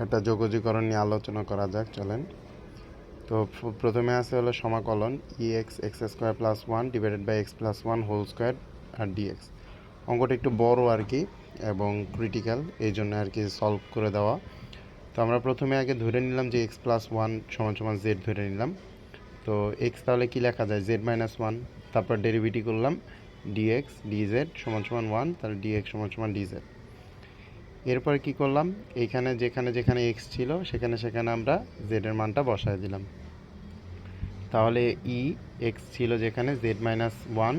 একটা যোগজীকরণ নিয়ে আলোচনা করা যাক, চলেন। তো প্রথমে আছে হলো সমাকলন ex x square plus one divided by x plus one whole square আর ডিএক্স। অঙ্কটা একটু বড় আর কি এবং ক্রিটিক্যাল, এই জন্য আর কি সলভ করে দেওয়া। তো আমরা প্রথমে আগে ধরে নিলাম যে এক্স প্লাস ওয়ান সমান সমান জেড ধরে নিলাম। তো এক্স তাহলে কী লেখা যায়, জেড মাইনাস ওয়ান, তারপর ডেরিভেটিভ করলাম ডিএক্স ডিজেড সমান সমান ওয়ান, তাহলে ডিএক্স সমান সমান ডিজেড। এরপর কি করলাম, এইখানে যেখানে যেখানে এক্স ছিল সেখানে সেখানে আমরা জেডের মানটা বসায় দিলাম। তাহলে এক্স ছিল যেখানে জেড মাইনাস ওয়ান,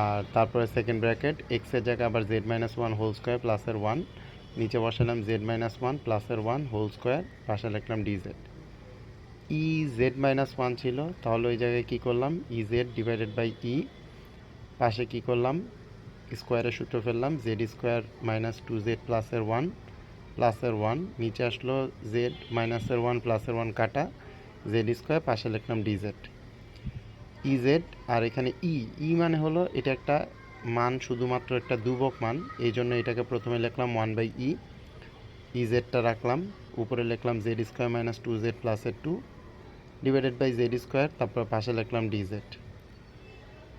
আর তারপরে সেকেন্ড ব্র্যাকেট এক্সের জায়গায় আবার z minus one whole square প্লাসের ওয়ান, নিচে বসালাম জেড মাইনাস ওয়ান প্লাসের ওয়ান হোল স্কোয়ার, পাশে লিখলাম ডিজেড। জেড মাইনাস ওয়ান ছিল, তাহলে ওই জায়গায় কী করলাম, জেড ডিভাইডেড বাই পাশে কী করলাম, স্কোয়ারের সূত্র ফেললাম z square minus two Z প্লাসের ওয়ান, নিচে আসলো জেড মাইনাসের ওয়ান প্লাসের ওয়ান কাটা জেড স্কোয়ার, পাশে লিখলাম ডিজেড জেড। আর এখানে মানে হলো এটা একটা মান, শুধুমাত্র একটা ধ্রুবক মান, এই জন্য এটাকে প্রথমে লিখলাম ওয়ান বাই জেডটা রাখলাম, উপরে লিখলাম Z square minus two Z প্লাসের two divided by Z square, তারপর পাশে লিখলাম ডিজেড।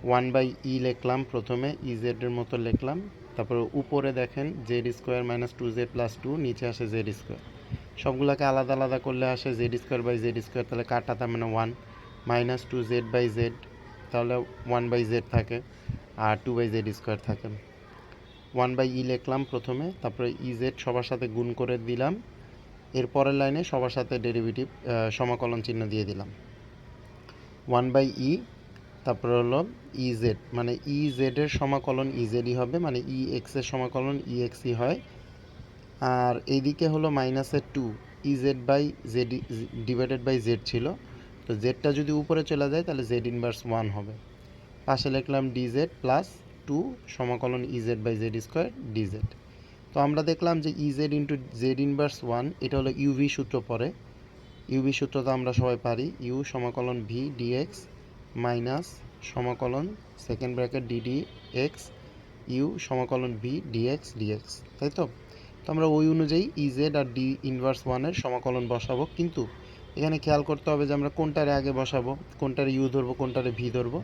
ওয়ান বাই লিখলাম প্রথমে, জেডের মতো লিখলাম, তারপর উপরে দেখেন z square minus two z plus two, নিচে আসে জেড স্কোয়ার, সবগুলোকে আলাদা আলাদা করলে আসে z square by Z square, তাহলে কাটা তার মানে one, minus two Z by z, তাহলে ওয়ান বাই জেড থাকে, আর টু বাই জেড স্কোয়ার থাকে। ওয়ান বাই লিখলাম প্রথমে, তারপরে জেড সবার সাথে গুণ করে দিলাম, এর পরের লাইনে সবার সাথে ডেরিভেটিভ সমাকলন চিহ্ন দিয়ে দিলাম। ওয়ান বাই তারপরে হলো জেড, মানে জেডের সমাকলন জেডই হবে, মানে এক্সের সমাকলন এক্সই হয়। আর এইদিকে হলো মাইনাসের two Z by z divided by z ছিল, তো জেডটা যদি উপরে চলে যায় তাহলে জেড ইনভার্স ওয়ান হবে। পাশে লিখলাম ডিজেড প্লাস টু সমাকলন z by Z square dz. তো আমরা দেখলাম যে z into z inverse one, এটা হলো ইউভি সূত্র পড়ে। ইউভি সূত্র তো আমরা সবাই পারি, ইউ সমাকলন ভি ডিএক্স মাইনাস সমাকলন second bracket d d x u সমাকলন ভি ডিএক্স ডিএক্স, তাই তো। তো আমরা ওই অনুযায়ী জেড আর ডি ইনভার্স ওয়ানের সমাকলন বসাবো, কিন্তু এখানে খেয়াল করতে হবে যে আমরা কোনটারে আগে বসাবো, কোনটারে ইউ ধরবো, কোনটারে ভি ধরবো।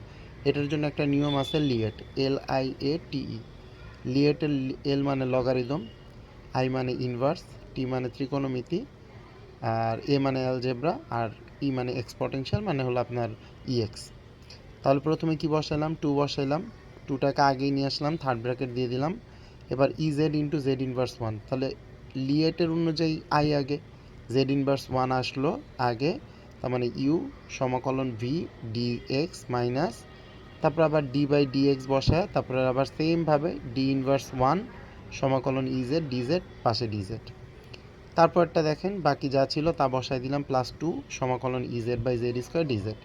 এটার জন্য একটা নিয়ম আছে লিয়েট, LIATE। লিয়েটের এল মানে লগারিদম, আই মানে ইনভার্স, টি মানে ত্রিকোণমিতি, আর এ মানে অ্যালজেব্রা, আর মানে এক্সপোনেনশিয়াল মানে হলো আপনার এক্স। তাহলে প্রথমে কি বসাইলাম, টু বসাইলাম, টুটাকে আগেই নিয়ে আসলাম, থার্ড ব্র্যাকেট দিয়ে দিলাম। এবার Z into z inverse one, তাহলে লিয়েটের অনুযায়ী আই আগে, জেড ইনভার্স ওয়ান আসলো আগে, তার মানে ইউ সমাকলন ভি ডি এক্স মাইনাস, তারপর আবার ডি বাই ডি এক্স বসায়, তারপরে আবার সেমভাবে ডি ইনভার্স ওয়ান সমাকলন জেড ডিজেড, পাশে ডিজেড। তারপরটা দেখেন বাকি যা ছিল তা বসাই দিলাম, প্লাস টু সমাকলন z by Z square dz.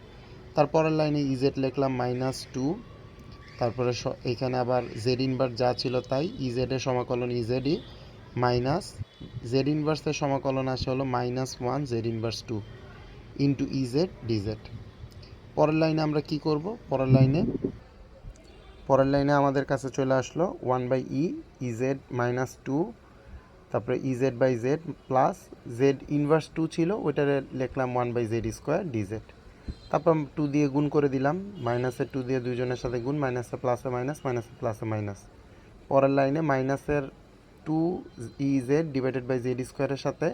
তারপরের লাইনে জেড লিখলাম মাইনাস টু, তারপরে এখানে আবার জেড ইনভার্স যা ছিল তাই, জেডের সমাকলন জেডই মাইনাস জেড ইনভার্সের সমাকলন আসে হলো minus one z inverse two into z dz. পরের লাইনে আমরা কি করব, পরের লাইনে আমাদের কাছে চলে আসলো one by Z minus two, তারপরে Z by Z plus Z inverse two ছিল ওইটারে লিখলাম one by Z square DZ. তারপর টু দিয়ে গুণ করে দিলাম, মাইনাসের টু দিয়ে দুইজনের সাথে গুণ, মাইনাসে প্লাসে মাইনাস, মাইনাসে প্লাসে মাইনাস। পরের লাইনে মাইনাসের two Z divided by Z স্কোয়ারের সাথে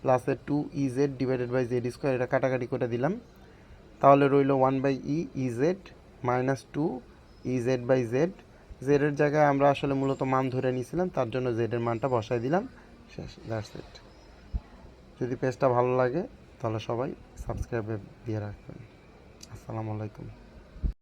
প্লাসের two Z divided by Z square, এটা কাটাকাটি করে দিলাম। তাহলে রইল one by Z minus two Z by Z. জেডের জায়গায় আমরা আসলে মূলত মান ধরে নিয়েছিলাম, তার জন্য জেডের মানটা বসাই দিলাম, শেষ, দ্যাটস ইট। যদি পেজটা ভালো লাগে তাহলে সবাই সাবস্ক্রাইব দিয়ে রাখবেন। আসসালামু আলাইকুম।